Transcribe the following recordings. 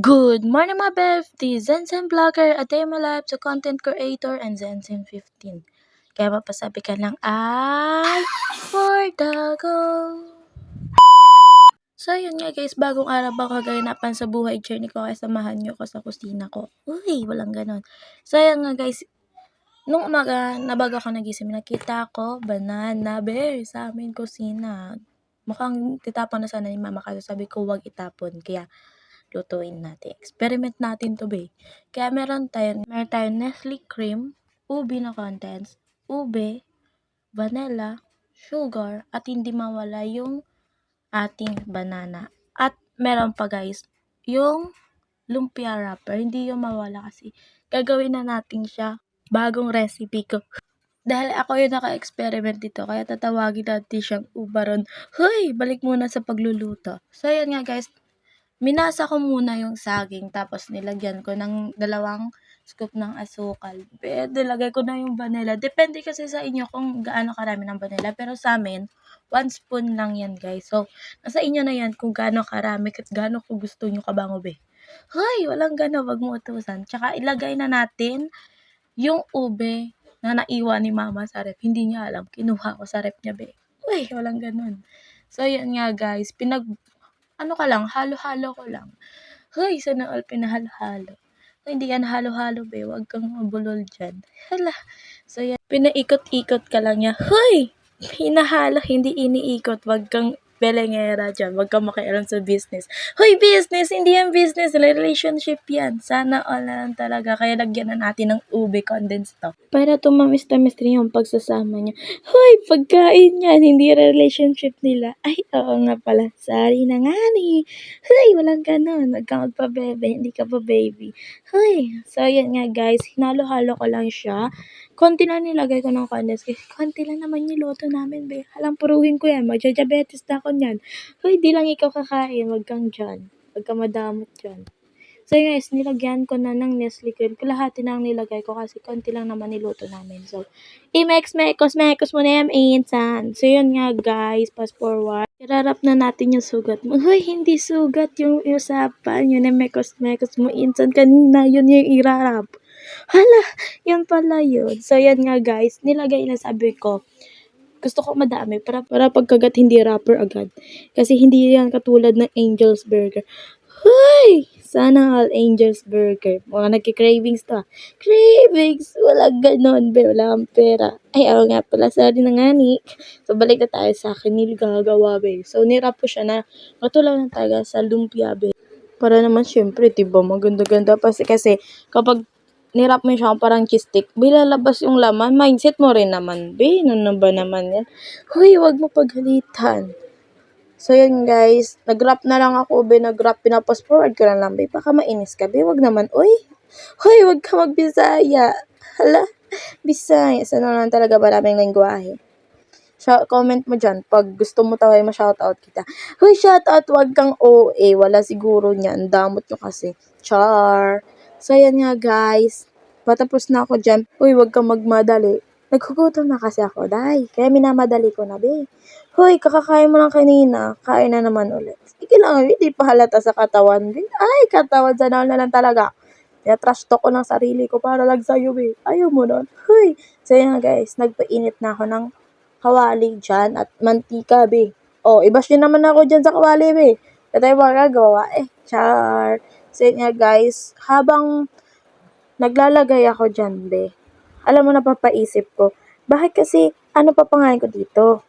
Good morning mga BFT! Zenzen Vlogger, a day in my life to content creator and Zenzen 15. Kaya mapasabi ka lang ay for the go! So yun nga guys, bagong araw ba kaganapan sa buhay journey ko kaya samahan nyo ko sa kusina ko. Uy, walang ganon. So yun nga guys, nung umaga, nabago ako nagising, nakita ko banana bear sa amin kusina. Mukhang titapon na sana ni mama kasi sabi ko wag itapon. Kaya lutuin natin. Experiment natin to be. Kaya meron tayong Nestle cream, ube na contents, ube, vanilla, sugar, at hindi mawala yung ating banana. At meron pa guys, yung lumpia wrapper. Hindi yung mawala kasi gagawin na natin siya. Bagong recipe ko. Dahil ako yung naka-experiment dito, kaya tatawagin natin siyang ubaron. Hoy, balik muna sa pagluluto. So, yan nga guys, minasa ko muna yung saging tapos nilagyan ko ng 2 scoop ng asukal. Nilagay ko na yung vanilla. Depende kasi sa inyo kung gaano karami ng vanilla. Pero sa amin, 1 spoon lang yan guys. So, nasa inyo na yan kung gaano karami at gaano ko gusto nyo kabango be. Hoy, walang gana, wag mo utusan. Tsaka ilagay na natin yung ube na naiwan ni mama sa rep. Hindi niya alam, kinuha ko sa rep niya be. Uy, walang ganun. So, yan nga guys, halo-halo ko lang. Hoy, sana all pinahalo-halo. Kung hindi yan halo-halo, be, wag kang mabulol dyan. Hala. So, yan, pinaikot-ikot ka lang niya. Hoy, hinahalo, hindi iniikot. Wag kang belengera dyan. Wag kang makialam sa business. Hoy, business! Hindi yan business. Relationship yan. Sana all na lang talaga. Kaya lagyan na natin ng ube condensed to. Para tumamis-tamis rin yung pagsasama niya. Hoy, pagkain yan. Hindi relationship nila. Ay, oo nga pala. Sorry na nga ni. Hoy, walang ganun. Wag kang magpa-bebe. Hindi ka pa baby. Hoy. So, yan nga guys. Hinalo-halo ko lang siya. Konti lang nilagay ko ng condensed kasi konti lang naman yung luto namin, be. Halang puruhin ko yan. Magja-diabetes na ako niyan. Hoy, di lang ikaw kakain. Wag kang dyan. Wag kang madamot dyan. So guys, nilagyan ko na ng Nestle cream. Kalahati na ang nilagay ko kasi konti lang naman niluto namin. So, mekos mo na yung insan. So yun nga guys, fast forward. Irarap na natin yung sugat mo. Hoy, hindi sugat yung usapan. Yun yung mekos mo insan. Kanina yun yung irarap. Hala, yun pala yun. So yan nga guys, nilagay na sabi ko. Gusto ko madami para pagkagat hindi wrapper agad. Kasi hindi yan katulad ng Angel's Burger. Hoy! Sana all Angel's Burger. Mga nagki-cravings to. Cravings! Wala ganon, be. Wala kang pera. Ay, oo nga pala. Sorry na nga, ni. So, balik na tayo sa akin. Nilgagawa, be. So, nirap ko siya na katulad ng taga sa lumpia, be. Para naman, syempre, diba, maganda-ganda pa. Kasi, kapag nirap mo siya parang cheese stick, bilalabas yung laman. Mindset mo rin naman, be. Ano ba naman yan? Hoy, wag mo paghalitan. So, yun guys. Nag-wrap na lang ako, be. Nag-wrap, pinapost forward ko na lang, be. Baka mainis ka, be. Wag naman. Uy, hoy, wag ka magbisaya. Hala, Bisaya. Sana lang talaga maraming lingwahe. Comment mo dyan pag gusto mo taway ma-shoutout kita. Hoy, shoutout, wag kang OA. Wala siguro niyan. Damot nyo kasi. Char. So, yan nga guys. Patapos na ako dyan. Uy, wag kang magmadali. Naghugutom na kasi ako, day. Kaya minamadali ko na, be. Hoy, kakakain mo lang kanina. Kain na naman ulit. Sige lang, hindi pa halata sa katawan, be. Ay, katawan, sana na lang talaga. Kaya trash talk ko ng sarili ko para lang sa'yo, be. Ayaw mo nun. Hoy. So, yan nga guys. Nagpainit na ako ng kawali dyan at mantika, be. Oh, i-bash nyo naman ako dyan sa kawali, be. Kaya tayo magagawa, char. So, yun nga guys, habang naglalagay ako dyan, be, alam mo, napapaisip ko, bakit kasi, ano pa pangalan ko dito?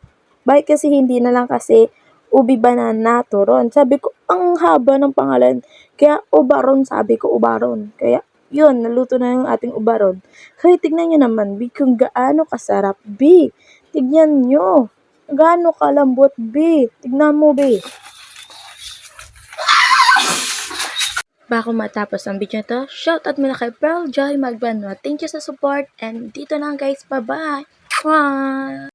Bakit kasi hindi na lang kasi ubi banana turon? Sabi ko, ang haba ng pangalan. Kaya ubaron, sabi ko, ubaron. Kaya, yun, naluto na yung ating ubaron. Kaya tignan nyo naman, be, kung gaano kasarap, be. Tignan nyo. Gaano kalambot, be. Tignan mo, be. Bago matapos ang video to, shoutout muna kay Pearl Joy Magbanwa. Thank you sa support and dito na guys. Bye-bye. Bye.